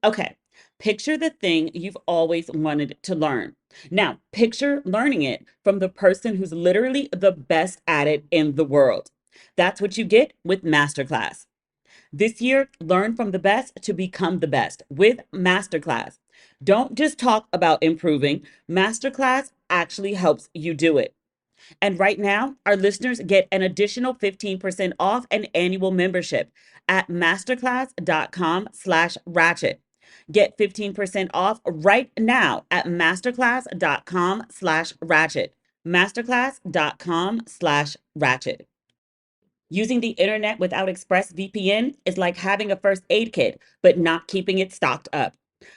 Okay, picture the thing you've always wanted to learn. Now, picture learning it from the person who's literally the best at it in the world. That's what you get with Masterclass. This year, learn from the best to become the best with Masterclass. Don't just talk about improving, Masterclass actually helps you do it. And right now, our listeners get an additional 15% off an annual membership at masterclass.com/ratchet. Get 15% off right now at masterclass.com/ratchet. Masterclass.com/ratchet. Using the internet without ExpressVPN is like having a first aid kit, but not keeping it stocked up.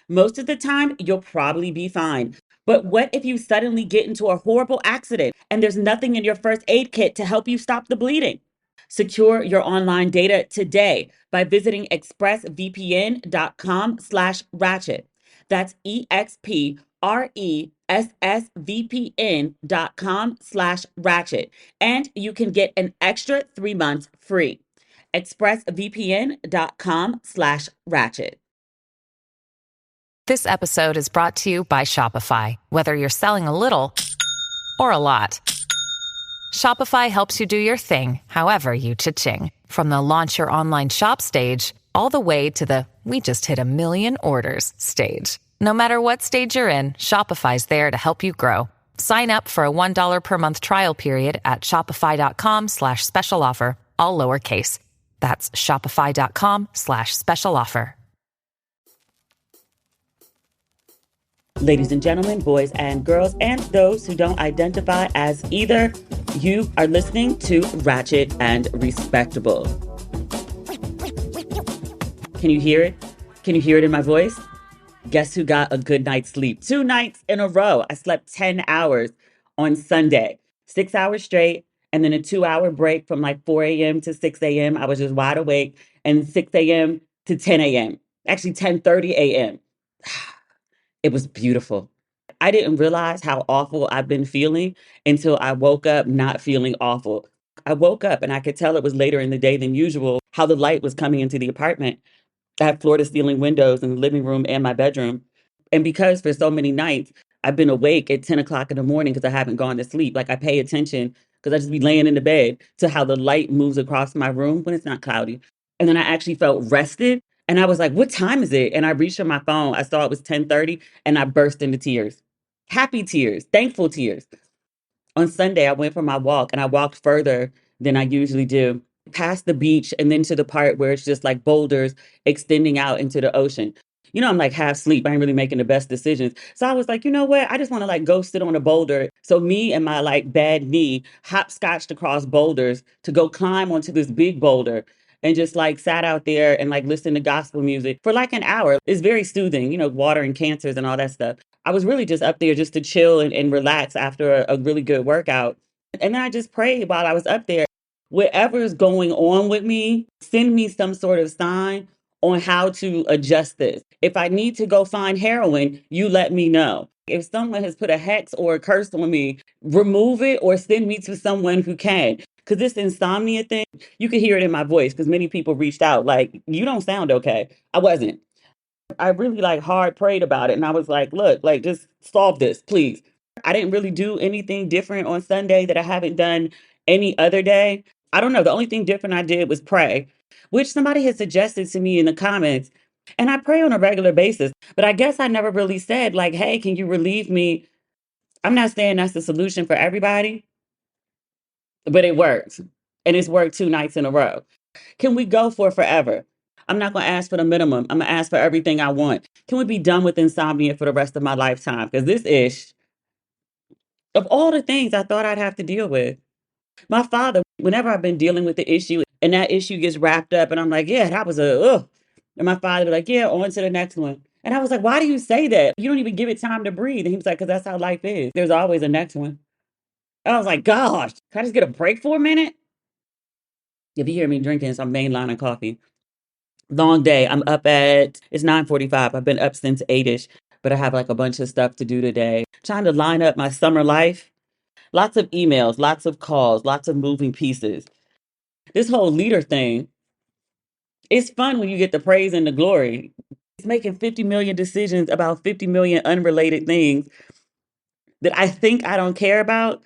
Most of the time, you'll probably be fine. But what if you suddenly get into a horrible accident and there's nothing in your first aid kit to help you stop the bleeding? Secure your online data today by visiting expressvpn.com/ratchet. That's expressvpn.com/ratchet. And you can get an extra 3 months free. expressvpn.com/ratchet. This episode is brought to you by Shopify. Whether you're selling a little or a lot, Shopify helps you do your thing, however you cha-ching. From the launch your online shop stage, all the way to the we just hit a million orders stage. No matter what stage you're in, Shopify's there to help you grow. Sign up for a $1 per month trial period at shopify.com/special offer, all lowercase. That's shopify.com/special offer. Ladies and gentlemen, boys and girls, and those who don't identify as either, you are listening to Ratchet and Respectable. Can you hear it? Can you hear it in my voice? Guess who got a good night's sleep? 2 nights in a row. I slept 10 hours on Sunday, 6 hours straight, and then a 2 hour break from like 4 a.m. to 6 a.m. I was just wide awake, and 6 a.m. to 10 a.m. Actually, 10:30 a.m. It was beautiful. I didn't realize how awful I've been feeling until I woke up not feeling awful. I woke up and I could tell it was later in the day than usual, how the light was coming into the apartment. I have floor to ceiling windows in the living room and my bedroom. And because for so many nights I've been awake at 10 o'clock in the morning because I haven't gone to sleep, like I pay attention because I just be laying in the bed to how the light moves across my room when it's not cloudy. And then I actually felt rested. And I was like, what time is it? And I reached for my phone. I saw it was 10:30 and I burst into tears. Happy tears, thankful tears. On Sunday, I went for my walk and I walked further than I usually do, past the beach and then to the part where it's just like boulders extending out into the ocean. I'm like half asleep. I ain't really making the best decisions. So I was like, you know what? I just want to like go sit on a boulder. So me and my like bad knee hopscotched across boulders to go climb onto this big boulder and just like sat out there and like listened to gospel music for like an hour. It's very soothing, water and cancers and all that stuff. I was really just up there just to chill and relax after a really good workout. And then I just prayed while I was up there. Whatever's going on with me, send me some sort of sign on how to adjust this. If I need to go find heroin, you let me know. If someone has put a hex or a curse on me, remove it or send me to someone who can. Because this insomnia thing, you can hear it in my voice because many people reached out like, you don't sound okay. I wasn't. I really like hard prayed about it. And I was like, look, like just solve this, please. I didn't really do anything different on Sunday that I haven't done any other day. I don't know. The only thing different I did was pray, which somebody had suggested to me in the comments. And I pray on a regular basis. But I guess I never really said, like, hey, can you relieve me? I'm not saying that's the solution for everybody, but it works. And it's worked 2 nights in a row. Can we go for forever? I'm not going to ask for the minimum. I'm going to ask for everything I want. Can we be done with insomnia for the rest of my lifetime? Because this ish, of all the things I thought I'd have to deal with, my father, whenever I've been dealing with the issue and that issue gets wrapped up and I'm like, yeah, that was ugh. And my father was like, yeah, on to the next one. And I was like, why do you say that? You don't even give it time to breathe. And he was like, because that's how life is. There's always a next one. I was like, gosh, can I just get a break for a minute? If you hear me drinking some mainline coffee, long day. I'm up it's 9:45. I've been up since 8ish, but I have like a bunch of stuff to do today. Trying to line up my summer life. Lots of emails, lots of calls, lots of moving pieces. This whole leader thing, it's fun when you get the praise and the glory. He's making 50 million decisions about 50 million unrelated things that I think I don't care about.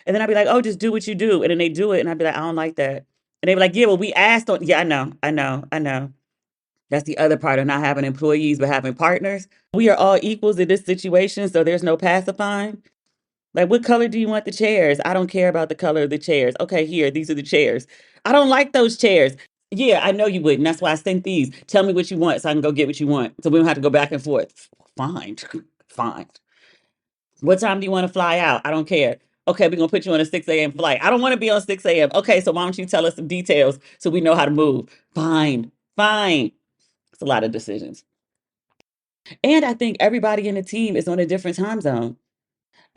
And then I'd be like, oh, just do what you do. And then they do it. And I'd be like, I don't like that. And they'd be like, yeah, well, we asked on, yeah, I know. That's the other part of not having employees, but having partners. We are all equals in this situation. So there's no pacifying. Like, what color do you want the chairs? I don't care about the color of the chairs. Okay, here, these are the chairs. I don't like those chairs. Yeah, I know you wouldn't. That's why I sent these. Tell me what you want so I can go get what you want. So we don't have to go back and forth. Fine. Fine. What time do you want to fly out? I don't care. Okay, we're gonna put you on a 6 a.m. flight. I don't want to be on 6 a.m. Okay, so why don't you tell us some details so we know how to move? Fine, fine. It's a lot of decisions. And I think everybody in the team is on a different time zone.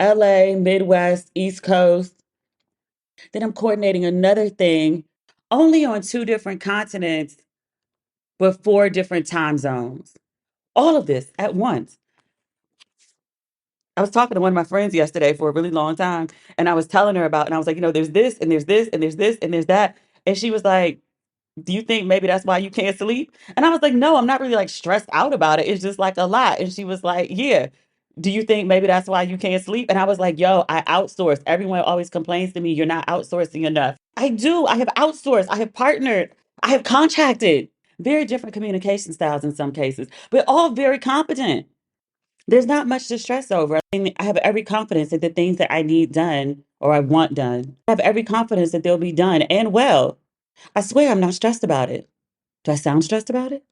LA, Midwest, East Coast. Then I'm coordinating another thing only on two different continents, but four different time zones. All of this at once. I was talking to one of my friends yesterday for a really long time, and I was telling her about, and I was like, there's this, and there's this, and there's this, and there's that. And she was like, do you think maybe that's why you can't sleep? And I was like, no, I'm not really like stressed out about it. It's just like a lot. And she was like, yeah. Do you think maybe that's why you can't sleep? And I was like, yo, I outsource. Everyone always complains to me, you're not outsourcing enough. I do. I have outsourced. I have partnered. I have contracted. Very different communication styles in some cases, but all very competent. There's not much to stress over. I have every confidence that the things that I need done or I want done, I have every confidence that they'll be done and well. I swear I'm not stressed about it. Do I sound stressed about it?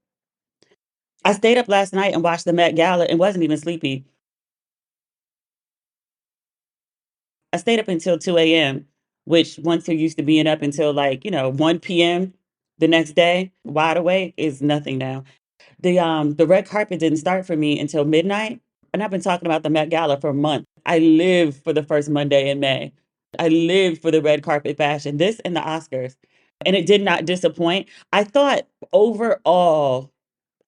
I stayed up last night and watched the Met Gala and wasn't even sleepy. I stayed up until 2 a.m., which once you're used to being up until like, 1 p.m. the next day, wide awake is nothing now. The red carpet didn't start for me until midnight. And I've been talking about the Met Gala for a month. I live for the first Monday in May. I live for the red carpet fashion, this and the Oscars. And it did not disappoint. I thought overall,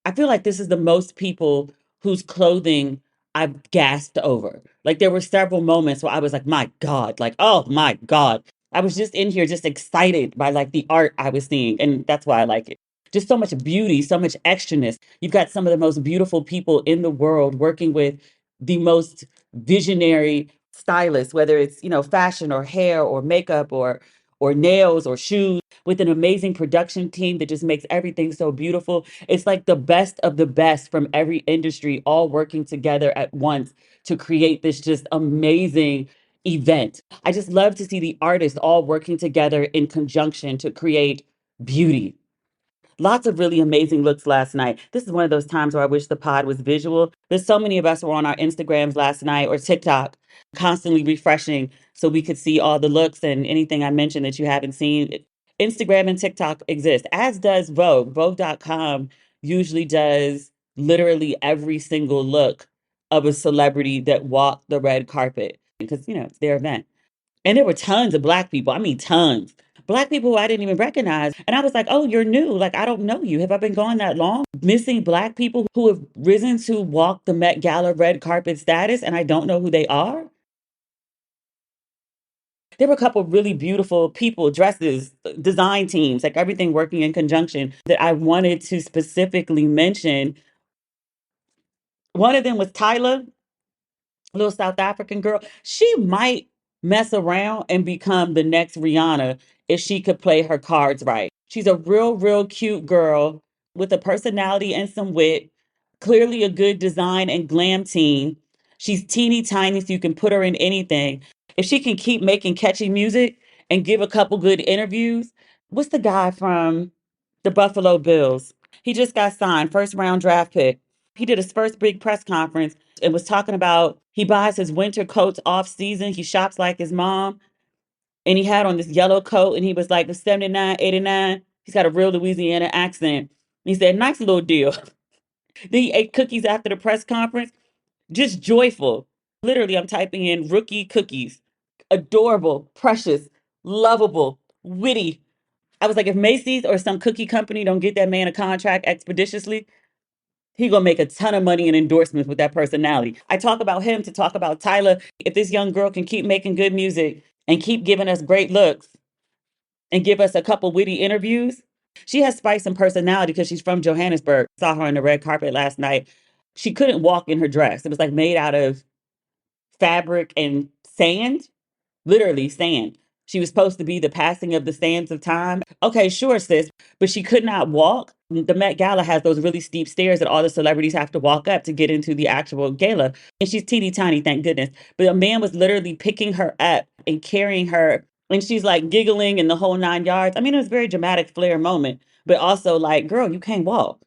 I feel like this is the most people whose clothing I've gasped over. Like there were several moments where I was like, my God, like, oh my God. I was just in here just excited by like the art I was seeing. And that's why I like it. Just so much beauty, so much extraness. You've got some of the most beautiful people in the world working with the most visionary stylists, whether it's, fashion or hair or makeup or nails or shoes, with an amazing production team that just makes everything so beautiful. It's like the best of the best from every industry all working together at once to create this just amazing event. I just love to see the artists all working together in conjunction to create beauty. Lots of really amazing looks last night. This is one of those times where I wish the pod was visual. There's so many of us were on our Instagrams last night or TikTok, constantly refreshing so we could see all the looks and anything I mentioned that you haven't seen. Instagram and TikTok exist, as does Vogue. Vogue.com usually does literally every single look of a celebrity that walked the red carpet because, it's their event. And there were tons of Black people. I mean, tons. Black people who I didn't even recognize. And I was like, oh, you're new. Like, I don't know you. Have I been gone that long? Missing Black people who have risen to walk the Met Gala red carpet status, and I don't know who they are. There were a couple really beautiful people, dresses, design teams, like everything working in conjunction that I wanted to specifically mention. One of them was Tyla, little South African girl. She might mess around and become the next Rihanna if she could play her cards right. She's a real, real cute girl with a personality and some wit, clearly a good design and glam team. She's teeny tiny, so you can put her in anything. If she can keep making catchy music and give a couple good interviews, what's the guy from the Buffalo Bills? He just got signed, first round draft pick. He did his first big press conference and was talking about he buys his winter coats off season. He shops like his mom. And he had on this yellow coat and he was like the 79, 89. He's got a real Louisiana accent. He said, nice little deal. Then he ate cookies after the press conference. Just joyful. Literally, I'm typing in rookie cookies. Adorable, precious, lovable, witty. I was like, if Macy's or some cookie company don't get that man a contract expeditiously, he gonna make a ton of money in endorsements with that personality. I talk about him to talk about Tyler. If this young girl can keep making good music and keep giving us great looks and give us a couple witty interviews, She has spice and personality because she's from Johannesburg. Saw her on the red carpet last night. She couldn't walk in her dress. It was like made out of fabric and sand, literally sand. She was supposed to be the passing of the sands of time. Okay, sure, sis, but she could not walk. The Met Gala has those really steep stairs that all the celebrities have to walk up to get into the actual gala. And she's teeny tiny, thank goodness. But a man was literally picking her up and carrying her. And she's like giggling in the whole 9 yards. I mean, it was a very dramatic flair moment, but also like, girl, you can't walk.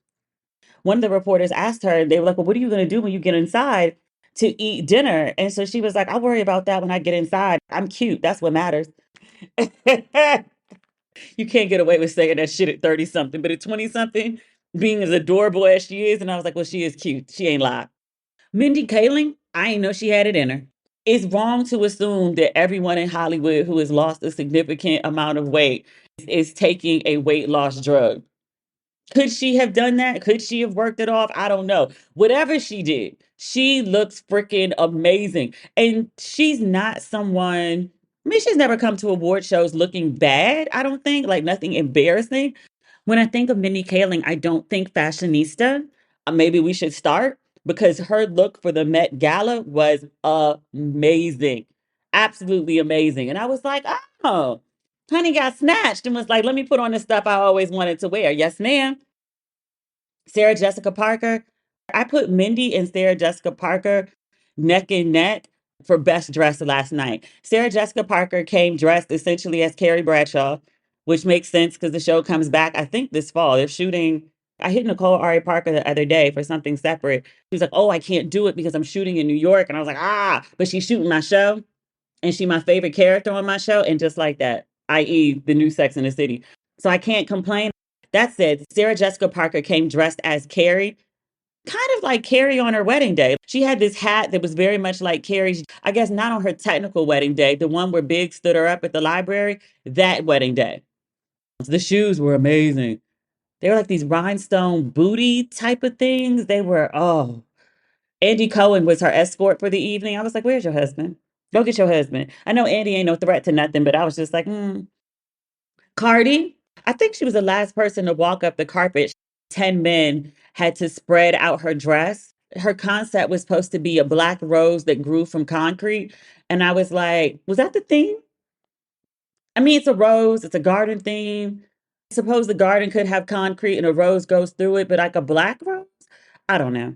One of the reporters asked her, they were like, well, what are you going to do when you get inside to eat dinner? And so she was like, I'll worry about that when I get inside. I'm cute. That's what matters. You can't get away with saying that shit at 30 something, but at 20 something, being as adorable as she is, and I was like, well, she is cute. She ain't lied. Mindy Kaling, I ain't know she had it in her. It's wrong to assume that everyone in Hollywood who has lost a significant amount of weight is taking a weight loss drug. Could she have done that? Could she have worked it off? I don't know. Whatever she did, she looks freaking amazing. And she's not someone, I mean, she's never come to award shows looking bad, I don't think, like nothing embarrassing. When I think of Mindy Kaling, I don't think fashionista. Maybe we should start because her look for the Met Gala was amazing. Absolutely amazing. And I was like, oh, honey got snatched and was like, let me put on the stuff I always wanted to wear. Yes, ma'am. Sarah Jessica Parker. I put Mindy and Sarah Jessica Parker neck and neck for best dressed last night. Sarah Jessica Parker came dressed essentially as Carrie Bradshaw, which makes sense because the show comes back, I think, this fall. They're shooting. I hit Nicole Ari Parker the other day for something separate. She was like, oh, I can't do it because I'm shooting in New York. And I was like, but she's shooting my show and she my favorite character on my show. And just like that, i.e. the new Sex in the City. So I can't complain. That said, Sarah Jessica Parker came dressed as Carrie, kind of like Carrie on her wedding day. She had this hat that was very much like Carrie's, I guess not on her technical wedding day, the one where Big stood her up at the library, that wedding day. The shoes were amazing. They were like these rhinestone booty type of things. They were, oh. Andy Cohen was her escort for the evening. I was like, where's your husband? Go get your husband. I know Andy ain't no threat to nothing, but I was just like, Cardi, I think she was the last person to walk up the carpet. 10 men had to spread out her dress. Her concept was supposed to be a black rose that grew from concrete. And I was like, was that the theme? I mean, it's a rose, it's a garden theme. Suppose the garden could have concrete and a rose goes through it, but like a black rose? I don't know.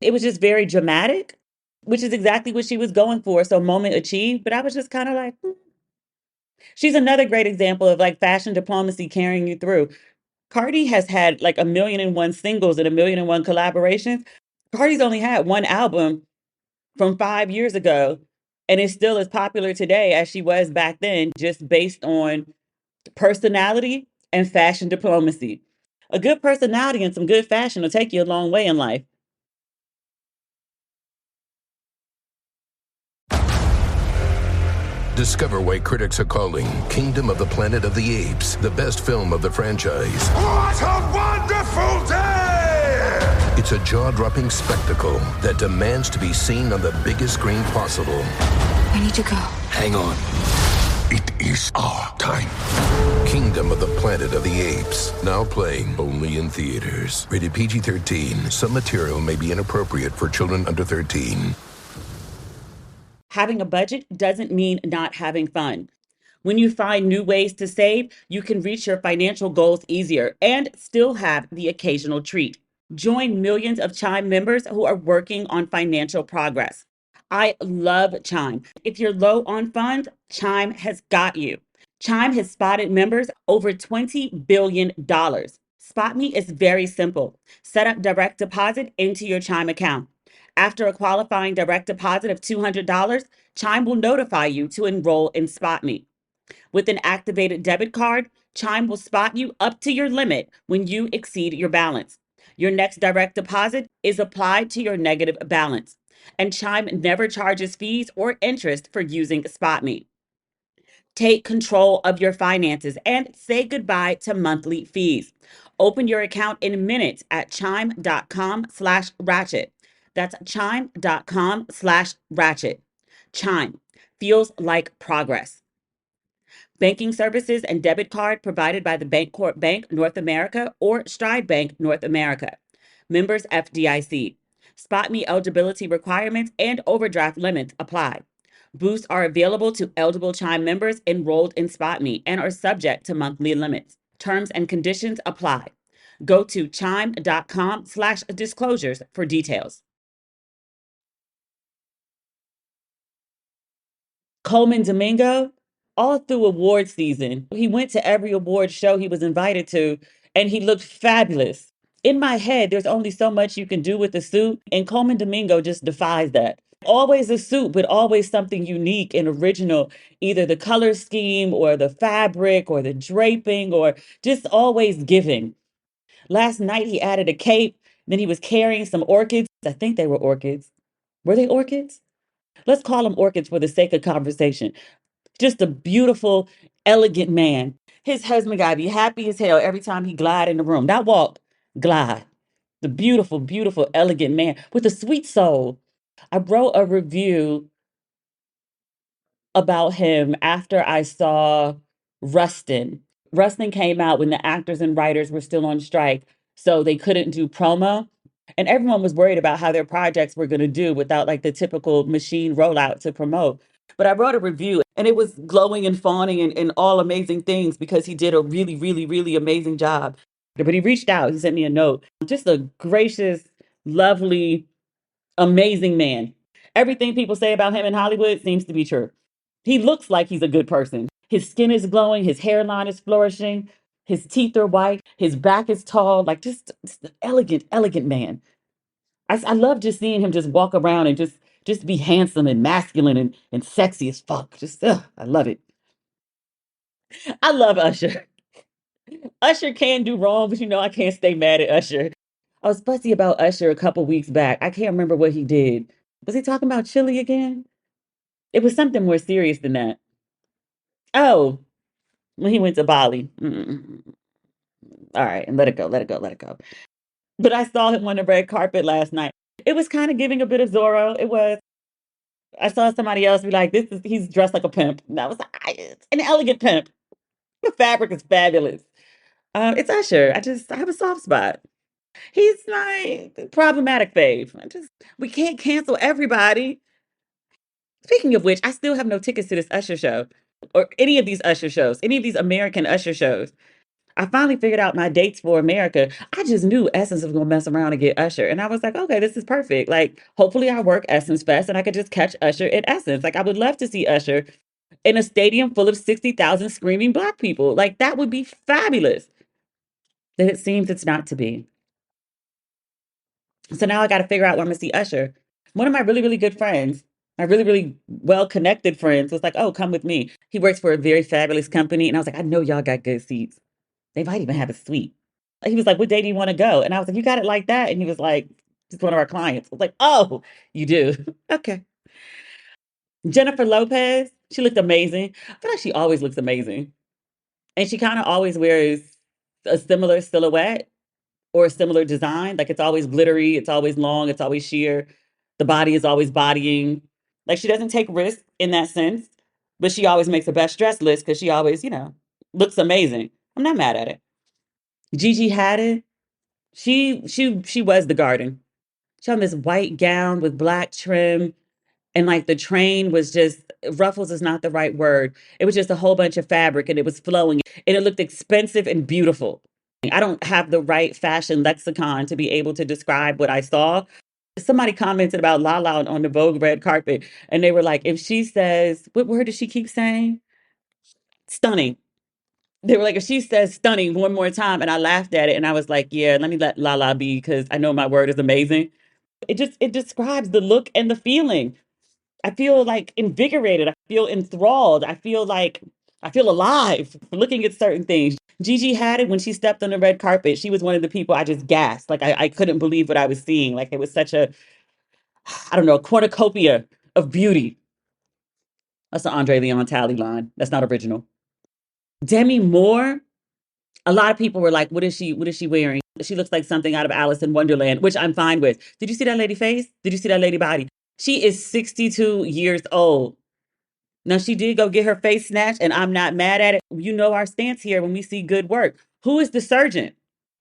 It was just very dramatic, which is exactly what she was going for. So, moment achieved. But I was just kind of like, She's another great example of like fashion diplomacy carrying you through. Cardi has had like 1,000,001 singles and 1,000,001 collaborations. Cardi's only had one album from 5 years ago and is still as popular today as she was back then, just based on personality and fashion diplomacy. A good personality and some good fashion will take you a long way in life. Discover why critics are calling Kingdom of the Planet of the Apes the best film of the franchise. What a wonderful day! It's a jaw-dropping spectacle that demands to be seen on the biggest screen possible. I need to go. Hang on. It is our time. Kingdom of the Planet of the Apes. Now playing only in theaters. Rated PG-13. Some material may be inappropriate for children under 13. Having a budget doesn't mean not having fun. When you find new ways to save, you can reach your financial goals easier and still have the occasional treat. Join millions of Chime members who are working on financial progress. I love Chime. If you're low on funds, Chime has got you. Chime has spotted members over $20 billion. Spot Me is very simple. Set up direct deposit into your Chime account. After a qualifying direct deposit of $200, Chime will notify you to enroll in Spot Me. With an activated debit card, Chime will spot you up to your limit when you exceed your balance. Your next direct deposit is applied to your negative balance, and Chime never charges fees or interest for using Spot Me. Take control of your finances and say goodbye to monthly fees. Open your account in minutes at chime.com/ratchet. That's chime.com/ratchet. Chime feels like progress. Banking services and debit card provided by the Bancorp Bank North America or Stride Bank North America. Members FDIC. SpotMe eligibility requirements and overdraft limits apply. Boosts are available to eligible Chime members enrolled in SpotMe and are subject to monthly limits. Terms and conditions apply. Go to chime.com/disclosures for details. Coleman Domingo, all through award season, he went to every award show he was invited to, and he looked fabulous. In my head, there's only so much you can do with a suit, and Coleman Domingo just defies that. Always a suit, but always something unique and original, either the color scheme or the fabric or the draping or just always giving. Last night, he added a cape, then he was carrying some orchids. I think they were orchids. Were they orchids? Let's call them orchids for the sake of conversation. Just a beautiful, elegant man. His husband gotta be happy as hell every time he glide in the room. Not walk, glide. The beautiful, beautiful, elegant man with a sweet soul. I wrote a review about him after I saw Rustin. Rustin came out when the actors and writers were still on strike, so they couldn't do promo. And everyone was worried about how their projects were going to do without like the typical machine rollout to promote. But I wrote a review and it was glowing and fawning and all amazing things because he did a really, really, really amazing job. But he reached out, he sent me a note. Just a gracious, lovely, amazing man. Everything people say about him in Hollywood seems to be true. He looks like he's a good person. His skin is glowing, his hairline is flourishing, his teeth are white, his back is tall, like just an elegant, elegant man. I love just seeing him just walk around and just be handsome and masculine and sexy as fuck. Just I love it. I love Usher. Usher can do wrong, but you know I can't stay mad at Usher. I was fussy about Usher a couple weeks back. I can't remember what he did. Was he talking about chili again? It was something more serious than that. Oh, when he went to Bali. All right, and let it go, let it go, let it go. But I saw him on the red carpet last night. It was kind of giving a bit of Zorro. It was. I saw somebody else be like, he's dressed like a pimp. And I was like, it's an elegant pimp. The fabric is fabulous. It's Usher. I have a soft spot. He's my problematic fave. We can't cancel everybody. Speaking of which, I still have no tickets to this Usher show or any of these Usher shows, any of these American Usher shows. I finally figured out my dates for America. I just knew Essence was gonna mess around and get Usher. And I was like, okay, this is perfect. Like, hopefully I work Essence Fest and I could just catch Usher at Essence. Like, I would love to see Usher in a stadium full of 60,000 screaming Black people. Like, that would be fabulous. Then it seems it's not to be. So now I got to figure out where I'm gonna see Usher. One of my really, really good friends, my really, really well connected friends, was like, oh, come with me. He works for a very fabulous company. And I was like, I know y'all got good seats. They might even have a suite. He was like, what day do you want to go? And I was like, you got it like that? And he was like, just one of our clients. I was like, oh, you do? Okay. Jennifer Lopez, she looked amazing. I feel like she always looks amazing. And she kind of always wears a similar silhouette or a similar design. Like it's always glittery, it's always long, it's always sheer. The body is always bodying. Like she doesn't take risks in that sense, but she always makes a best dress list because she always, looks amazing. I'm not mad at it. Gigi Hadid, she was the garden. She had this white gown with black trim, and like the train was just ruffles is not the right word. It was just a whole bunch of fabric and it was flowing and it looked expensive and beautiful. I don't have the right fashion lexicon to be able to describe what I saw. Somebody commented about Lala on the Vogue red carpet, and they were like, if she says, what word does she keep saying? Stunning. They were like, if she says stunning one more time, and I laughed at it, and I was like, yeah, let me let Lala be because I know my word is amazing. It describes the look and the feeling. I feel like invigorated. I feel enthralled. I feel alive looking at certain things. Gigi had it when she stepped on the red carpet. She was one of the people I just gasped. Like I couldn't believe what I was seeing. Like it was such I don't know, a cornucopia of beauty. That's an Andre Leon Talley line. That's not original. Demi Moore. A lot of people were like, what is she wearing? She looks like something out of Alice in Wonderland, which I'm fine with. Did you see that lady face? Did you see that lady body? She is 62 years old. Now, she did go get her face snatched, and I'm not mad at it. You know our stance here when we see good work. Who is the surgeon?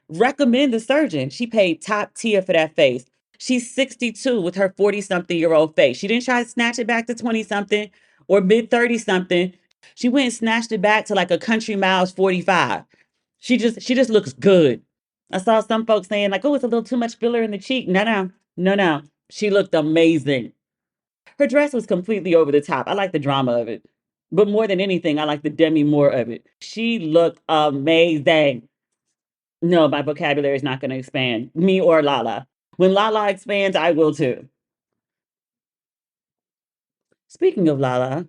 Recommend the surgeon. She paid top tier for that face. She's 62 with her 40-something-year-old face. She didn't try to snatch it back to 20-something or mid 30-something. She went and snatched it back to like a country miles 45. She just looks good. I saw some folks saying like, "Oh, it's a little too much filler in the cheek." No, no, no, no. She looked amazing. Her dress was completely over the top. I like the drama of it. But more than anything, I like the Demi Moore of it. She looked amazing. No, my vocabulary is not going to expand. Me or Lala. When Lala expands, I will too. Speaking of Lala,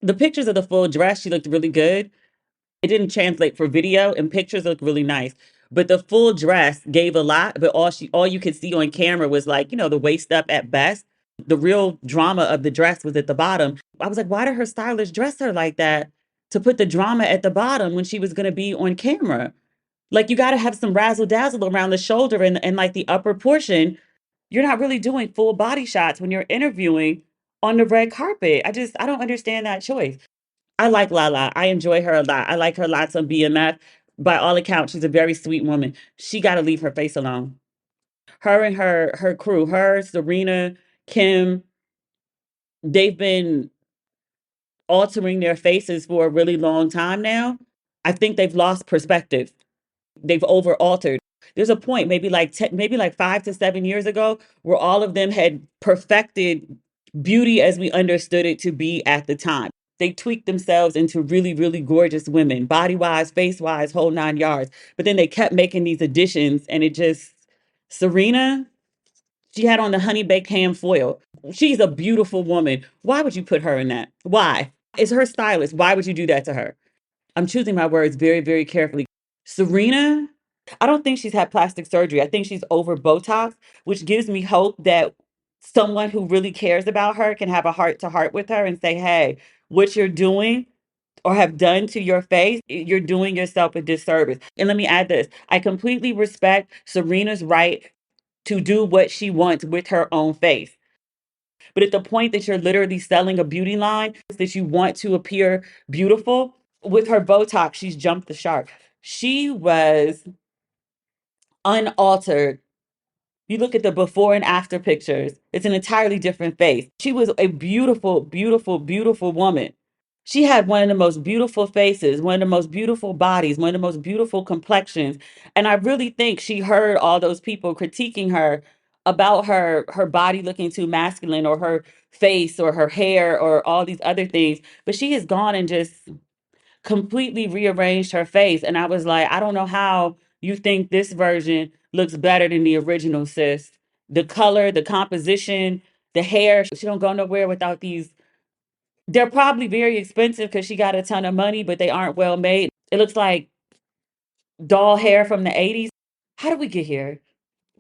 the pictures of the full dress, she looked really good. It didn't translate for video, and pictures look really nice. But the full dress gave a lot, but all you could see on camera was like, the waist up at best. The real drama of the dress was at the bottom. I was like, why did her stylist dress her like that to put the drama at the bottom when she was going to be on camera? Like, you got to have some razzle dazzle around the shoulder and like the upper portion. You're not really doing full body shots when you're interviewing on the red carpet. I don't understand that choice. I like Lala. I enjoy her a lot. I like her lots on BMF. By all accounts, she's a very sweet woman. She got to leave her face alone. Her and her crew, her, Serena, Kim, they've been altering their faces for a really long time now. I think they've lost perspective. They've over altered. There's a point, maybe like 5 to 7 years ago, where all of them had perfected beauty as we understood it to be at the time. They tweaked themselves into really, really gorgeous women, body wise, face wise, whole 9 yards. But then they kept making these additions, and it just, Serena, she had on the honey baked ham foil. She's a beautiful woman. Why would you put her in that? Why? It's her stylist. Why would you do that to her? I'm choosing my words very, very carefully. Serena, I don't think she's had plastic surgery. I think she's over Botox, which gives me hope that someone who really cares about her can have a heart to heart with her and say, hey, what you're doing or have done to your face, you're doing yourself a disservice. And let me add this, I completely respect Serena's right to do what she wants with her own face. But at the point that you're literally selling a beauty line, that you want to appear beautiful, with her Botox, she's jumped the shark. She was unaltered. You look at the before and after pictures, it's an entirely different face. She was a beautiful, beautiful, beautiful woman. She had one of the most beautiful faces, one of the most beautiful bodies, one of the most beautiful complexions. And I really think she heard all those people critiquing her about her body looking too masculine, or her face or her hair or all these other things. But she has gone and just completely rearranged her face. And I was like, I don't know how you think this version looks better than the original, sis. The color, the composition, the hair. She don't go nowhere without these. They're probably very expensive because she got a ton of money, but they aren't well made. It looks like doll hair from the 80s. How did we get here?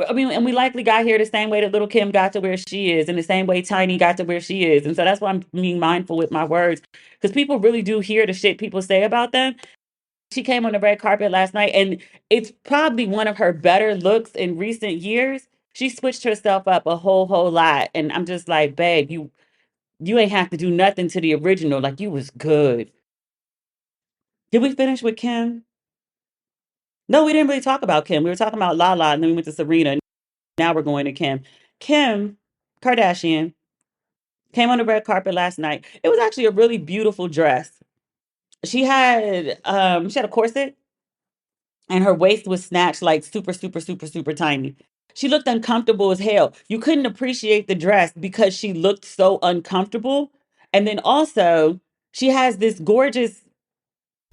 I mean, and we likely got here the same way that little Kim got to where she is, and the same way Tiny got to where she is. And so that's why I'm being mindful with my words, because people really do hear the shit people say about them. She came on the red carpet last night, and it's probably one of her better looks in recent years. She switched herself up a whole lot, and I'm just like, babe, you ain't have to do nothing to the original. Like, you was good. Did we finish with Kim? No, we didn't really talk about Kim. We were talking about Lala, and then we went to Serena. Now we're going to Kim. Kim Kardashian came on the red carpet last night. It was actually a really beautiful dress. She had a corset, and her waist was snatched like super, super, super, super tiny. She looked uncomfortable as hell. You couldn't appreciate the dress because she looked so uncomfortable. And then also, she has this gorgeous,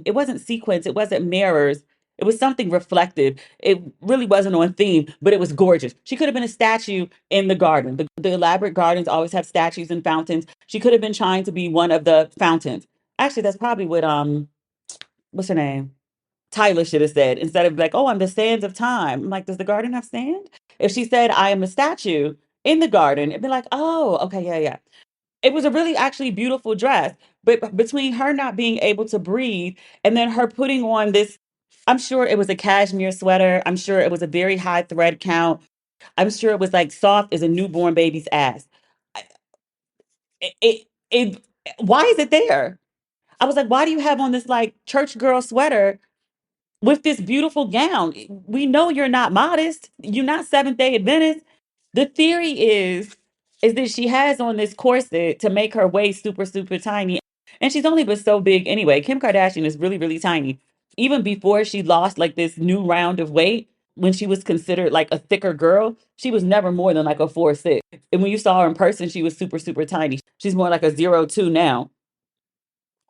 it wasn't sequins, it wasn't mirrors. It was something reflective. It really wasn't on theme, but it was gorgeous. She could have been a statue in the garden. The elaborate gardens always have statues and fountains. She could have been trying to be one of the fountains. Actually, that's probably what what's her name? Tyler should have said, instead of like, oh, I'm the sands of time. I'm like, does the garden have sand? If she said, I am a statue in the garden, it'd be like, oh, okay, yeah, yeah. It was a really actually beautiful dress. But between her not being able to breathe and then her putting on this, I'm sure it was a cashmere sweater. I'm sure it was a very high thread count. I'm sure it was like soft as a newborn baby's ass. I- It, it Why is it there? I was like, why do you have on this like church girl sweater with this beautiful gown? We know you're not modest. You're not Seventh Day Adventist. The theory is that she has on this corset to make her waist super super tiny, and she's only but so big anyway. Kim Kardashian is really really tiny. Even before she lost like this new round of weight, when she was considered like a thicker girl, she was never more than like a 4'6". And when you saw her in person, she was super super tiny. She's more like a 0'2" now,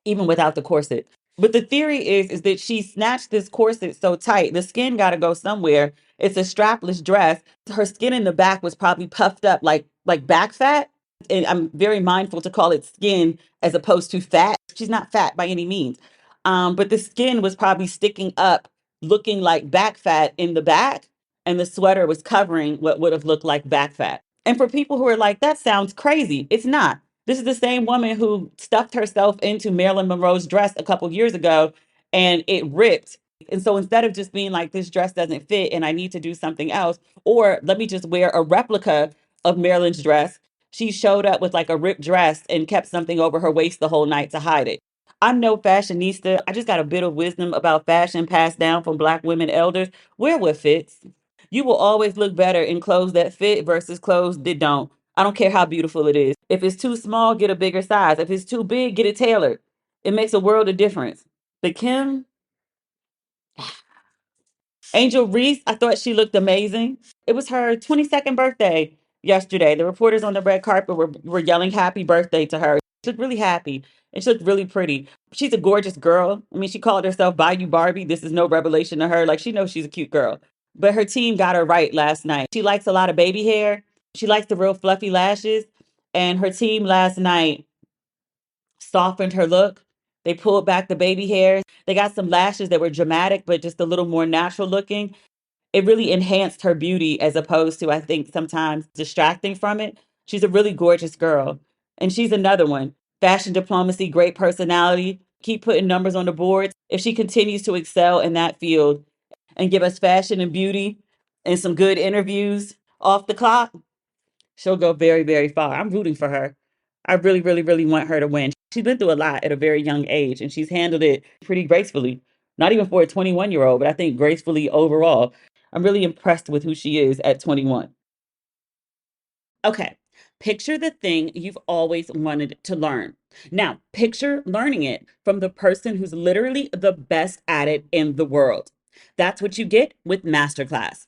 even without the corset. But the theory is that she snatched this corset so tight, the skin got to go somewhere. It's a strapless dress. Her skin in the back was probably puffed up like back fat. And I'm very mindful to call it skin as opposed to fat. She's not fat by any means. But the skin was probably sticking up, looking like back fat in the back, and the sweater was covering what would have looked like back fat. And for people who are like, that sounds crazy, it's not. This is the same woman who stuffed herself into Marilyn Monroe's dress a couple years ago and it ripped. And so instead of just being like, this dress doesn't fit and I need to do something else, or let me just wear a replica of Marilyn's dress, she showed up with like a ripped dress and kept something over her waist the whole night to hide it. I'm no fashionista. I just got a bit of wisdom about fashion passed down from Black women elders. Wear what fits. You will always look better in clothes that fit versus clothes that don't. I don't care how beautiful it is. If it's too small, get a bigger size. If it's too big, get it tailored. It makes a world of difference. But Kim, Angel Reese, I thought she looked amazing. It was her 22nd birthday yesterday. The reporters on the red carpet were yelling happy birthday to her. She looked really happy and she looked really pretty. She's a gorgeous girl. I mean, she called herself Bayou Barbie. This is no revelation to her. Like, she knows she's a cute girl. But her team got her right last night. She likes a lot of baby hair. She likes the real fluffy lashes. And her team last night softened her look. They pulled back the baby hairs. They got some lashes that were dramatic, but just a little more natural looking. It really enhanced her beauty as opposed to, I think, sometimes distracting from it. She's a really gorgeous girl. And she's another one. Fashion diplomacy, great personality. Keep putting numbers on the board. If she continues to excel in that field and give us fashion and beauty and some good interviews off the clock, she'll go very, very far. I'm rooting for her. I really, really, really want her to win. She's been through a lot at a very young age and she's handled it pretty gracefully. Not even for a 21-year-old, but I think gracefully overall. I'm really impressed with who she is at 21. Okay. Picture the thing you've always wanted to learn. Now, picture learning it from the person who's literally the best at it in the world. That's what you get with Masterclass.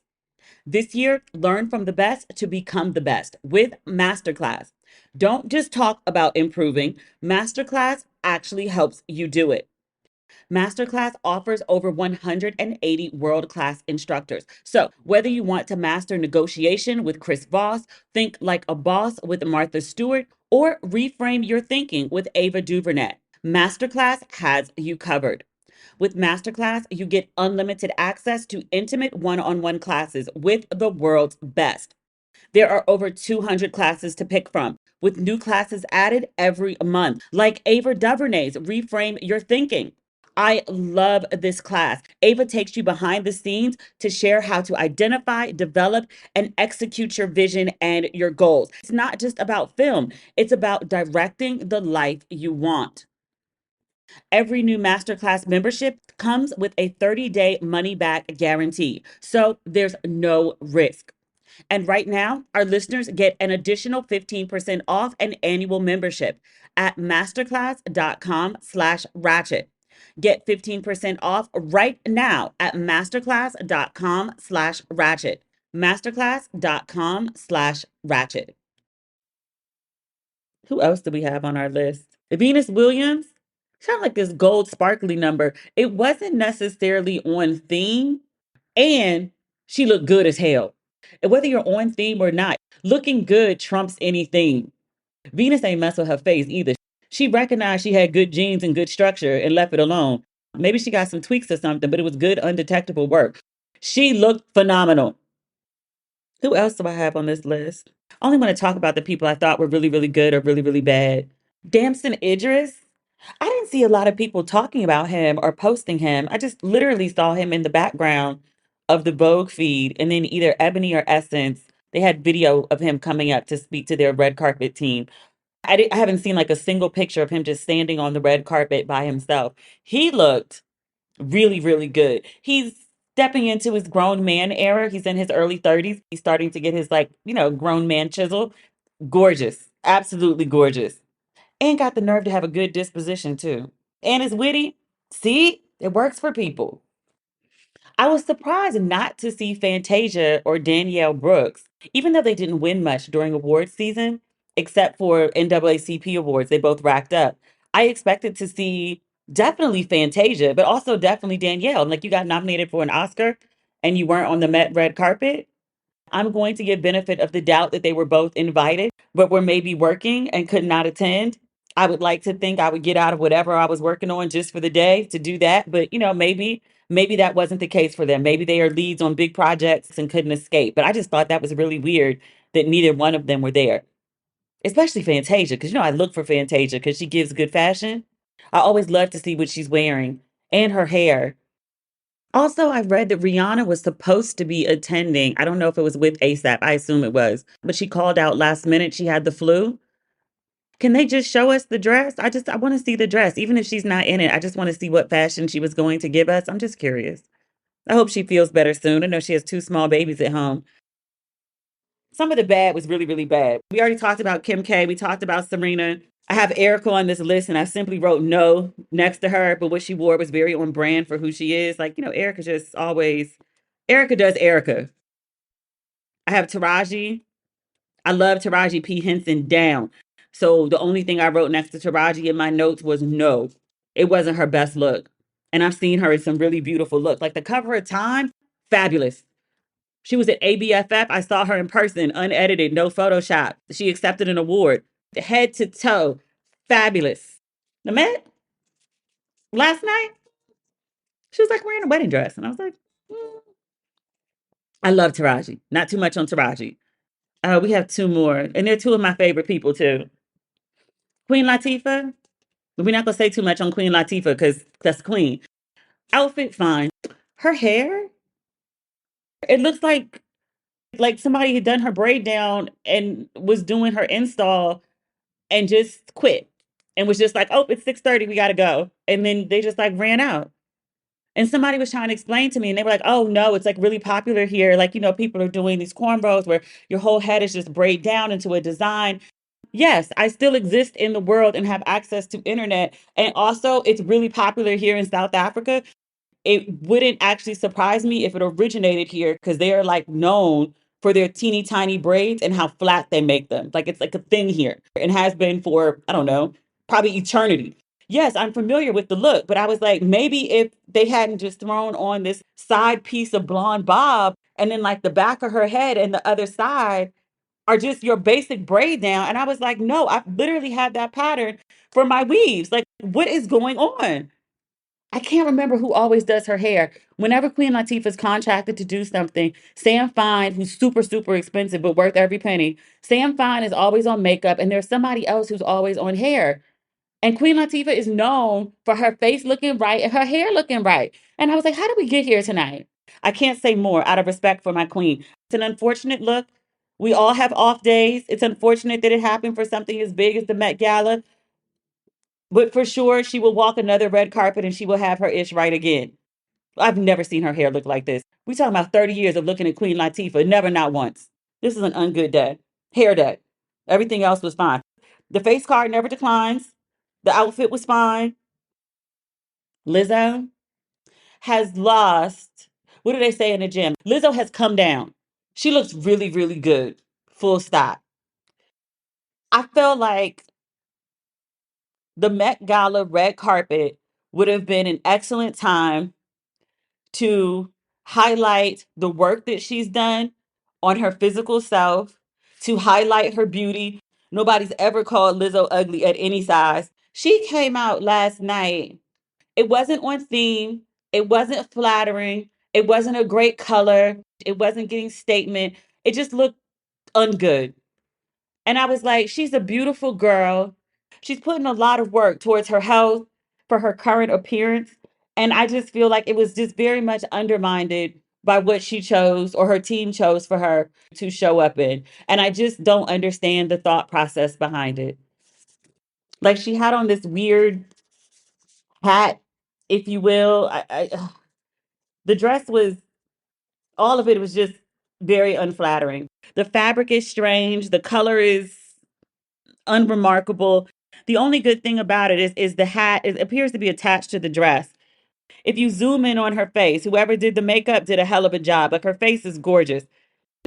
This year, learn from the best to become the best with Masterclass. Don't just talk about improving, Masterclass actually helps you do it. Masterclass offers over 180 world class instructors. So, whether you want to master negotiation with Chris Voss, think like a boss with Martha Stewart, or reframe your thinking with Ava DuVernay, Masterclass has you covered. With Masterclass, you get unlimited access to intimate one on one classes with the world's best. There are over 200 classes to pick from, with new classes added every month, like Ava DuVernay's Reframe Your Thinking. I love this class. Ava takes you behind the scenes to share how to identify, develop, and execute your vision and your goals. It's not just about film, it's about directing the life you want. Every new Masterclass membership comes with a 30-day money back guarantee, so there's no risk. And right now, our listeners get an additional 15% off an annual membership at masterclass.com/ratchet. Get 15% off right now at masterclass.com/ratchet. Masterclass.com/ratchet. Who else do we have on our list? Venus Williams. She had like this gold sparkly number. It wasn't necessarily on theme, and she looked good as hell. And whether you're on theme or not, looking good trumps any theme. Venus ain't mess with her face either. She recognized she had good genes and good structure and left it alone. Maybe she got some tweaks or something, but it was good, undetectable work. She looked phenomenal. Who else do I have on this list? I only want to talk about the people I thought were really, really good or really, really bad. Damson Idris. I didn't see a lot of people talking about him or posting him. I just literally saw him in the background of the Vogue feed, and then either Ebony or Essence, they had video of him coming up to speak to their red carpet team. I haven't seen like a single picture of him just standing on the red carpet by himself. He looked really, really good. He's stepping into his grown man era. He's in his early 30s. He's starting to get his like, grown man chisel. Gorgeous. Absolutely gorgeous. And got the nerve to have a good disposition too. And is witty. See, it works for people. I was surprised not to see Fantasia or Danielle Brooks, even though they didn't win much during awards season, except for NAACP awards. They both racked up. I expected to see definitely Fantasia, but also definitely Danielle. Like you got nominated for an Oscar and you weren't on the Met red carpet. I'm going to give benefit of the doubt that they were both invited, but were maybe working and could not attend. I would like to think I would get out of whatever I was working on just for the day to do that. But maybe that wasn't the case for them. Maybe they are leads on big projects and couldn't escape. But I just thought that was really weird that neither one of them were there. Especially Fantasia, because I look for Fantasia because she gives good fashion. I always love to see what she's wearing and her hair. Also, I read that Rihanna was supposed to be attending. I don't know if it was with ASAP. I assume it was. But she called out last minute. She had the flu. Can they just show us the dress? I want to see the dress. Even if she's not in it, I just want to see what fashion she was going to give us. I'm just curious. I hope she feels better soon. I know she has two small babies at home. Some of the bad was really, really bad. We already talked about Kim K. We talked about Serena. I have Erica on this list and I simply wrote no next to her, but what she wore was very on brand for who she is. Like, Erica just always, Erica does Erica. I have Taraji. I love Taraji P. Henson down. So the only thing I wrote next to Taraji in my notes was no. It wasn't her best look. And I've seen her in some really beautiful looks. Like the cover of Time, fabulous. She was at ABFF. I saw her in person, unedited, no Photoshop. She accepted an award. Head to toe, fabulous. The Met, last night, she was like wearing a wedding dress. And I was like, mm. I love Taraji. Not too much on Taraji. We have two more. And they're two of my favorite people, too. Queen Latifah. We're not going to say too much on Queen Latifah because that's Queen. Outfit, fine. Her hair, it looks like somebody had done her braid down and was doing her install and just quit and was just like, oh, it's 6:30, we gotta go. And then they just like ran out. And somebody was trying to explain to me, and they were like, oh no, it's like really popular here. Like, people are doing these cornrows where your whole head is just braid down into a design. Yes, I still exist in the world and have access to internet. And also it's really popular here in South Africa. It wouldn't actually surprise me if it originated here because they are like known for their teeny tiny braids and how flat they make them. Like it's like a thing here and has been for, I don't know, probably eternity. Yes, I'm familiar with the look, but I was like, maybe if they hadn't just thrown on this side piece of blonde bob and then like the back of her head and the other side are just your basic braid down. And I was like, no, I've literally had that pattern for my weaves. Like, what is going on? I can't remember who always does her hair. Whenever Queen Latifah's contracted to do something, Sam Fine, who's super, super expensive but worth every penny, Sam Fine is always on makeup, and there's somebody else who's always on hair. And Queen Latifah is known for her face looking right and her hair looking right. And I was like, how did we get here tonight? I can't say more out of respect for my queen. It's an unfortunate look. We all have off days. It's unfortunate that it happened for something as big as the Met Gala. But for sure, she will walk another red carpet and she will have her ish right again. I've never seen her hair look like this. We talking about 30 years of looking at Queen Latifah, never, not once. This is an ungood day. Hair day. Everything else was fine. The face card never declines. The outfit was fine. Lizzo has lost, what do they say in the gym? Lizzo has come down. She looks really, really good. Full stop. I felt like the Met Gala red carpet would have been an excellent time to highlight the work that she's done on her physical self, to highlight her beauty. Nobody's ever called Lizzo ugly at any size. She came out last night. It wasn't on theme. It wasn't flattering. It wasn't a great color. It wasn't getting statement. It just looked ungood. And I was like, she's a beautiful girl. She's putting a lot of work towards her health for her current appearance. And I just feel like it was just very much undermined by what she chose or her team chose for her to show up in. And I just don't understand the thought process behind it. Like she had on this weird hat, if you will. The dress was, all of it was just very unflattering. The fabric is strange. The color is unremarkable. The only good thing about it is the hat. It appears to be attached to the dress. If you zoom in on her face, whoever did the makeup did a hell of a job. Like her face is gorgeous.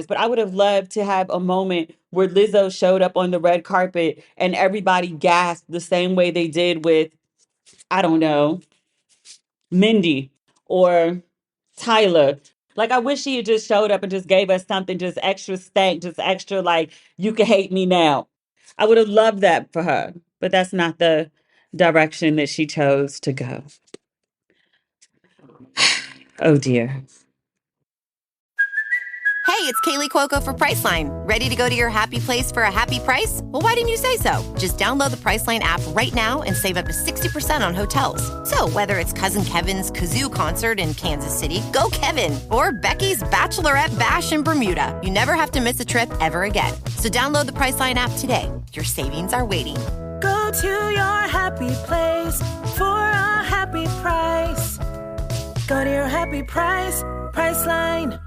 But I would have loved to have a moment where Lizzo showed up on the red carpet and everybody gasped the same way they did with, I don't know, Mindy or Tyler. Like I wish she had just showed up and just gave us something just extra stank, just extra like you can hate me now. I would have loved that for her, but that's not the direction that she chose to go. Oh dear. Hey, it's Kaylee Cuoco for Priceline. Ready to go to your happy place for a happy price? Well, why didn't you say so? Just download the Priceline app right now and save up to 60% on hotels. So whether it's Cousin Kevin's Kazoo concert in Kansas City, go Kevin, or Becky's Bachelorette Bash in Bermuda, you never have to miss a trip ever again. So download the Priceline app today. Your savings are waiting. Go to your happy place for a happy price. Go to your happy price, Priceline.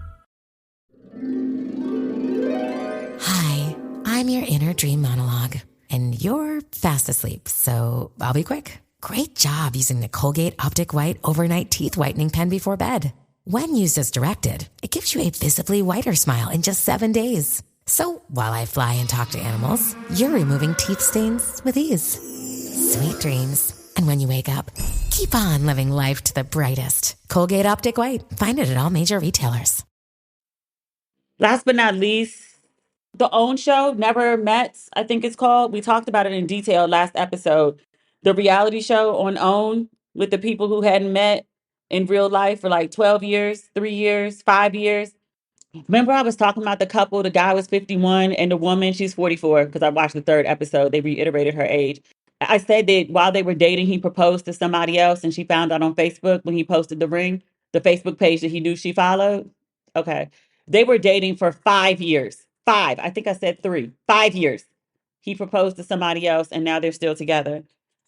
Hi, I'm your inner dream monologue, and you're fast asleep, so I'll be quick. Great job using the Colgate Optic White Overnight Teeth Whitening Pen before bed. When used as directed, it gives you a visibly whiter smile in just 7 days. So while I fly and talk to animals, you're removing teeth stains with ease. Sweet dreams. And when you wake up, keep on living life to the brightest. Colgate Optic White. Find it at all major retailers. Last but not least, the OWN show, Never Met, I think it's called. We talked about it in detail last episode. The reality show on OWN with the people who hadn't met in real life for like 12 years, 3 years, 5 years. Remember, I was talking about the couple. The guy was 51 and the woman, she's 44, because I watched the third episode. They reiterated her age. I said that while they were dating, he proposed to somebody else and she found out on Facebook when he posted the ring, the Facebook page that he knew she followed. Okay. They were dating for 5 years. Five. I think I said 3. 5 years. He proposed to somebody else and now they're still together.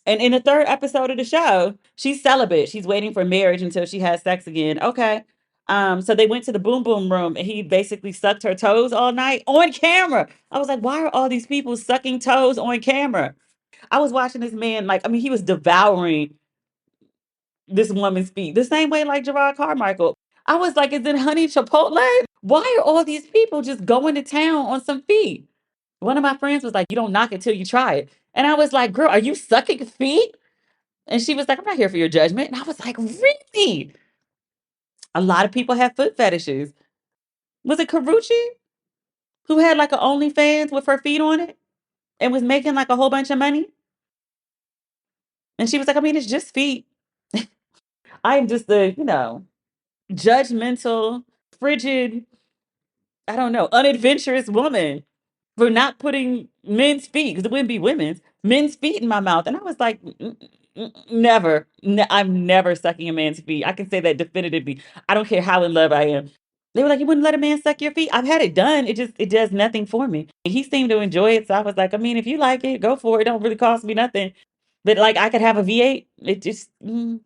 And in the third episode of the show, she's celibate. She's waiting for marriage until she has sex again. Okay. So they went to the boom boom room and he basically sucked her toes all night on camera. I was like, why are all these people sucking toes on camera? I was watching this man, like, I mean, he was devouring this woman's feet the same way like Gerard Carmichael. I was like, is it honey Chipotle? Why are all these people just going to town on some feet? One of my friends was like, you don't knock it till you try it. And I was like, girl, are you sucking feet? And she was like, I'm not here for your judgment. And I was like, really? A lot of people have foot fetishes. Was it Karuchi who had like an OnlyFans with her feet on it and was making like a whole bunch of money? And she was like, I mean, it's just feet. I'm just the, judgmental, frigid, I don't know, unadventurous woman for not putting men's feet, because it wouldn't be women's, men's feet in my mouth. And I was like, never. I'm never sucking a man's feet. I can say that definitively. I don't care how in love I am. They were like, you wouldn't let a man suck your feet? I've had it done. It does nothing for me. He seemed to enjoy it. So I was like, I mean, if you like it, go for it. It don't really cost me nothing. But like I could have a V8. It just, mm.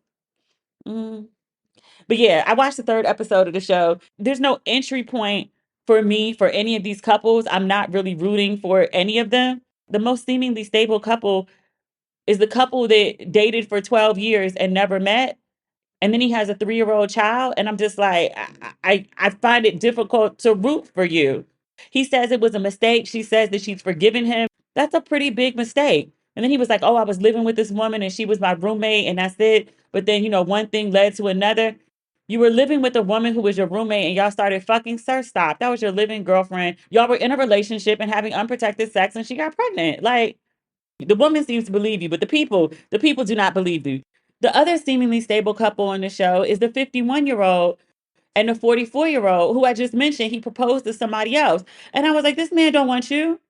But yeah, I watched the third episode of the show. There's no entry point for me for any of these couples. I'm not really rooting for any of them. The most seemingly stable couple is the couple that dated for 12 years and never met. And then he has a 3-year-old child. And I'm just like, I find it difficult to root for you. He says it was a mistake. She says that she's forgiven him. That's a pretty big mistake. And then he was like, oh, I was living with this woman and she was my roommate and that's it. But then, one thing led to another. You were living with a woman who was your roommate and y'all started fucking. Sir, stop. That was your living girlfriend. Y'all were in a relationship and having unprotected sex and she got pregnant. Like, the woman seems to believe you, but the people do not believe you. The other seemingly stable couple on the show is the 51-year-old and the 44-year-old who I just mentioned. He proposed to somebody else. And I was like, this man don't want you.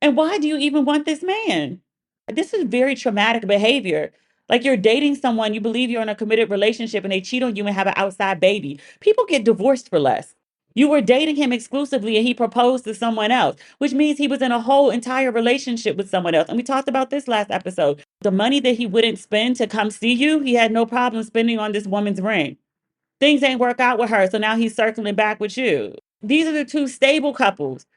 And why do you even want this man? This is very traumatic behavior. Like you're dating someone, you believe you're in a committed relationship and they cheat on you and have an outside baby. People get divorced for less. You were dating him exclusively and he proposed to someone else, which means he was in a whole entire relationship with someone else. And we talked about this last episode. The money that he wouldn't spend to come see you, he had no problem spending on this woman's ring. Things ain't work out with her, so now he's circling back with you. These are the two stable couples.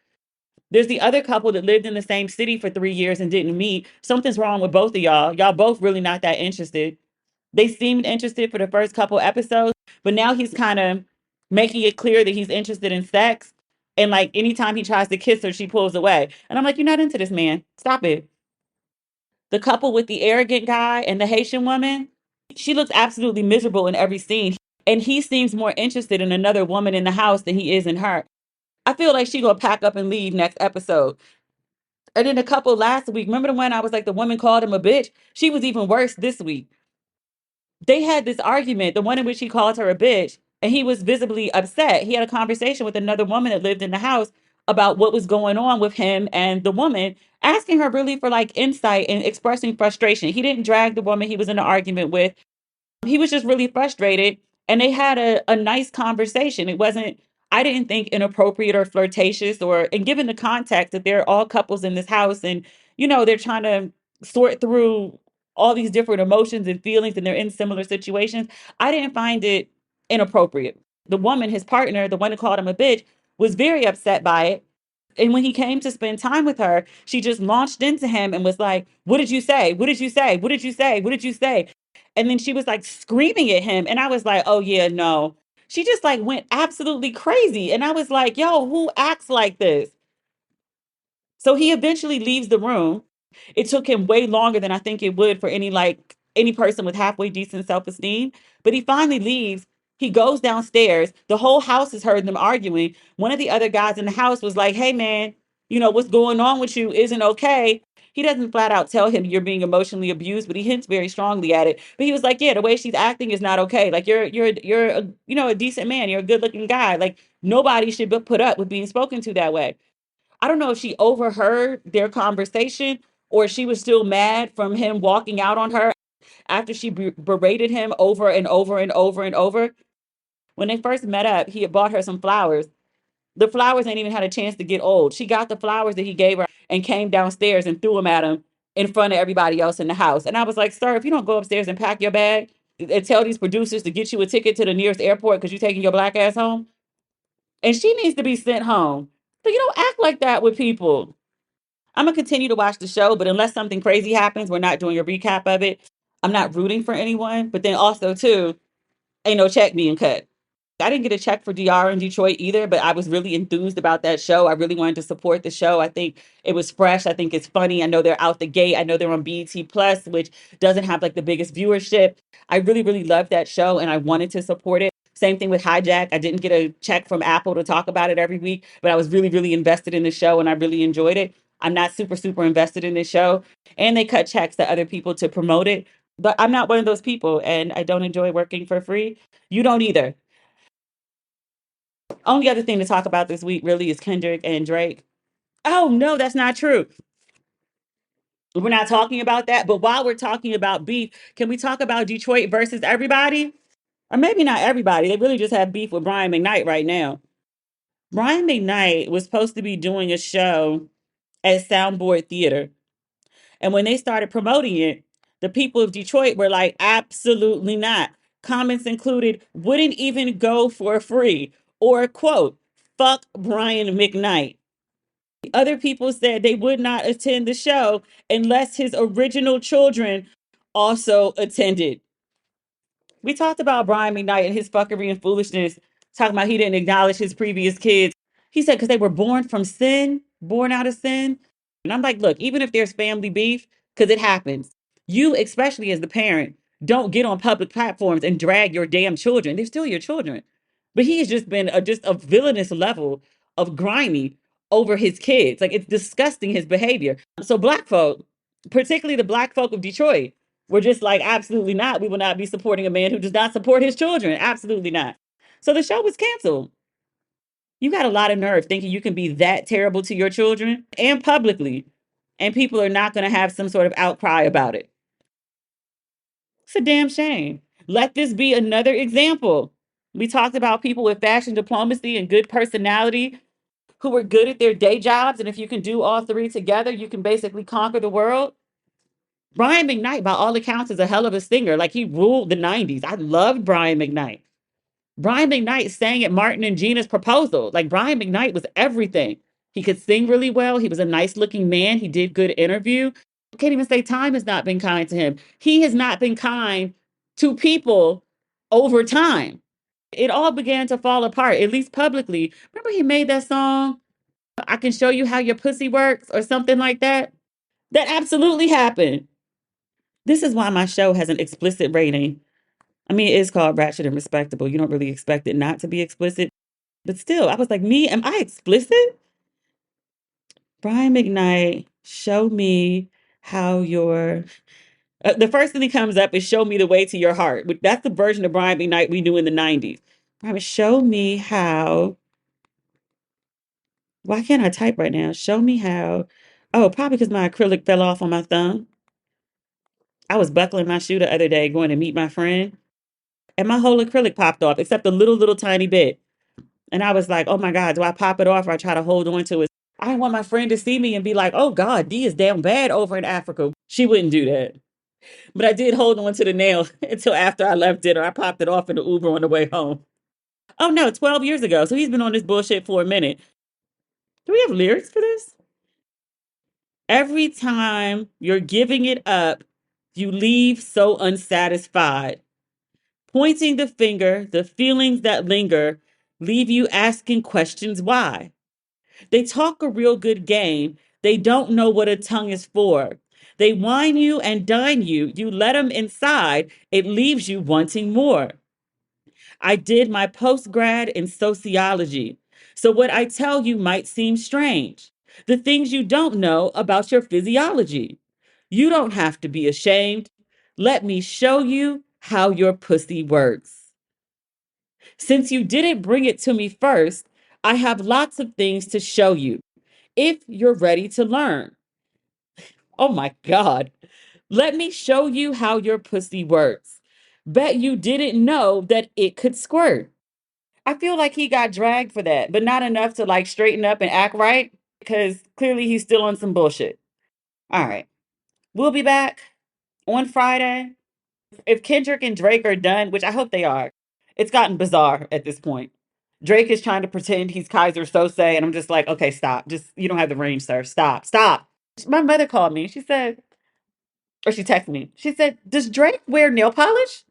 There's the other couple that lived in the same city for 3 years and didn't meet. Something's wrong with both of y'all. Y'all both really not that interested. They seemed interested for the first couple episodes, but now he's kind of making it clear that he's interested in sex. And like anytime he tries to kiss her, she pulls away. And I'm like, you're not into this, man. Stop it. The couple with the arrogant guy and the Haitian woman, she looks absolutely miserable in every scene. And he seems more interested in another woman in the house than he is in her. I feel like she gonna pack up and leave next episode. And then the couple last week, remember the one I was like, the woman called him a bitch? She was even worse this week. They had this argument, the one in which he called her a bitch, and he was visibly upset. He had a conversation with another woman that lived in the house about what was going on with him and the woman, asking her really for like insight and expressing frustration. He didn't drag the woman he was in an argument with. He was just really frustrated, and they had a nice conversation. It wasn't, I didn't think, inappropriate or flirtatious, or, and given the context that they're all couples in this house and, you know, they're trying to sort through all these different emotions and feelings and they're in similar situations, I didn't find it inappropriate. The woman, his partner, the one who called him a bitch, was very upset by it. And when he came to spend time with her, she just launched into him and was like, what did you say? What did you say? What did you say? What did you say? And then she was like screaming at him. And I was like, oh, yeah, no. She just like went absolutely crazy. And I was like, yo, who acts like this? So he eventually leaves the room. It took him way longer than I think it would for any person with halfway decent self-esteem. But he finally leaves. He goes downstairs. The whole house has heard them arguing. One of the other guys in the house was like, hey man, you know, what's going on with you isn't okay. He doesn't flat out tell him you're being emotionally abused, but he hints very strongly at it. But he was like, yeah, the way she's acting is not okay. Like you're a, you know, a decent man. You're a good looking guy. Like nobody should be put up with being spoken to that way. I don't know if she overheard their conversation or she was still mad from him walking out on her after she berated him over and over and over and over. When they first met up, he had bought her some flowers. The flowers ain't even had a chance to get old. She got the flowers that he gave her and came downstairs and threw them at him in front of everybody else in the house. And I was like, sir, if you don't go upstairs and pack your bag and tell these producers to get you a ticket to the nearest airport because you're taking your black ass home, and she needs to be sent home. So you don't act like that with people. I'm gonna continue to watch the show, but unless something crazy happens, we're not doing a recap of it. I'm not rooting for anyone, but then also too, ain't no check being cut. I didn't get a check for DR in Detroit either, but I was really enthused about that show. I really wanted to support the show. I think it was fresh. I think it's funny. I know they're out the gate. I know they're on BET Plus, which doesn't have like the biggest viewership. I really, really loved that show and I wanted to support it. Same thing with Hijack. I didn't get a check from Apple to talk about it every week, but I was really, really invested in the show and I really enjoyed it. I'm not super, super invested in this show. And they cut checks to other people to promote it. But I'm not one of those people and I don't enjoy working for free. You don't either. Only other thing to talk about this week really is Kendrick and Drake. Oh, no, that's not true. We're not talking about that. But while we're talking about beef, can we talk about Detroit versus everybody? Or maybe not everybody. They really just have beef with Brian McKnight right now. Brian McKnight was supposed to be doing a show at Soundboard Theater. And when they started promoting it, the people of Detroit were like, absolutely not. Comments included, wouldn't even go for free. Or, quote, fuck Brian McKnight. Other people said they would not attend the show unless his original children also attended. We talked about Brian McKnight and his fuckery and foolishness, talking about he didn't acknowledge his previous kids. He said because they were born from sin, born out of sin. And I'm like, look, even if there's family beef, because it happens, you, especially as the parent, don't get on public platforms and drag your damn children. They're still your children. But he has just been just a villainous level of grimy over his kids. Like it's disgusting his behavior. So black folk, particularly the black folk of Detroit, were just like, absolutely not. We will not be supporting a man who does not support his children. Absolutely not. So the show was canceled. You got a lot of nerve thinking you can be that terrible to your children and publicly, and people are not going to have some sort of outcry about it. It's a damn shame. Let this be another example We talked about people with fashion diplomacy and good personality who were good at their day jobs. And if you can do all three together, you can basically conquer the world. Brian McKnight, by all accounts, is a hell of a singer. Like he ruled the 90s. I loved Brian McKnight. Brian McKnight sang at Martin and Gina's proposal. Like Brian McKnight was everything. He could sing really well. He was a nice looking man. He did good interview. I can't even say time has not been kind to him. He has not been kind to people over time. It all began to fall apart, at least publicly. Remember he made that song, I Can Show You How Your Pussy Works, or something like that? That absolutely happened. This is why my show has an explicit rating. I mean, it is called Ratchet and Respectable. You don't really expect it not to be explicit. But still, I was like, me, am I explicit? Brian McKnight, show me how your. The first thing that comes up is show me the way to your heart. That's the version of Brian McKnight we knew in the 90s. Brian, show me how. Why can't I type right now? Show me how. Oh, probably because my acrylic fell off on my thumb. I was buckling my shoe the other day going to meet my friend, and my whole acrylic popped off except a little tiny bit. And I was like, oh my God, do I pop it off or I try to hold on to it? I didn't want my friend to see me and be like, oh God, D is damn bad over in Africa. She wouldn't do that. But I did hold on to the nail until after I left dinner. I popped it off in the Uber on the way home. Oh no, 12 years ago. So he's been on this bullshit for a minute. Do we have lyrics for this? Every time you're giving it up, you leave so unsatisfied. Pointing the finger, the feelings that linger leave you asking questions why. They talk a real good game. They don't know what a tongue is for. They wine you and dine you. You let them inside. It leaves you wanting more. I did my postgrad in sociology. So what I tell you might seem strange. The things you don't know about your physiology. You don't have to be ashamed. Let me show you how your pussy works. Since you didn't bring it to me first, I have lots of things to show you if you're ready to learn. Oh my God. Let me show you how your pussy works. Bet you didn't know that it could squirt. I feel like he got dragged for that, but not enough to like straighten up and act right because clearly he's still on some bullshit. All right. We'll be back on Friday. If Kendrick and Drake are done, which I hope they are, it's gotten bizarre at this point. Drake is trying to pretend he's Kaiser Sose, and I'm just like, okay, stop. Just, you don't have the range, sir. Stop, stop. My mother called me. She said, or she texted me. She said, does Drake wear nail polish?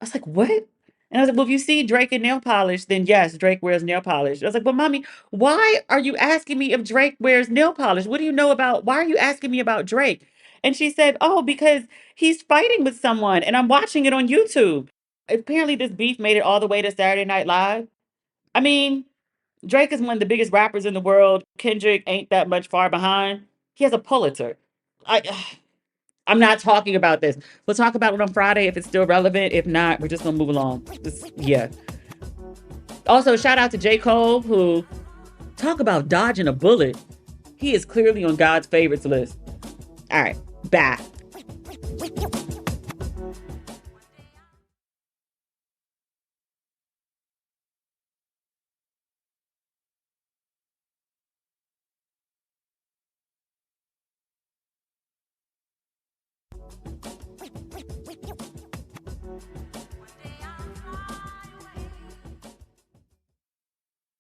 I was like, what? And I was like, well, if you see Drake in nail polish, then yes, Drake wears nail polish. I was like, but mommy, why are you asking me if Drake wears nail polish? What do you know about, why are you asking me about Drake? And she said, oh, because he's fighting with someone and I'm watching it on YouTube. Apparently, this beef made it all the way to Saturday Night Live. I mean, Drake is one of the biggest rappers in the world. Kendrick ain't that much far behind. He has a Pulitzer. I, I'm not talking about this. We'll talk about it on Friday if it's still relevant. If not, we're just gonna move along. Yeah. Also, shout out to J. Cole, who talk about dodging a bullet. He is clearly on God's favorites list. All right, bye.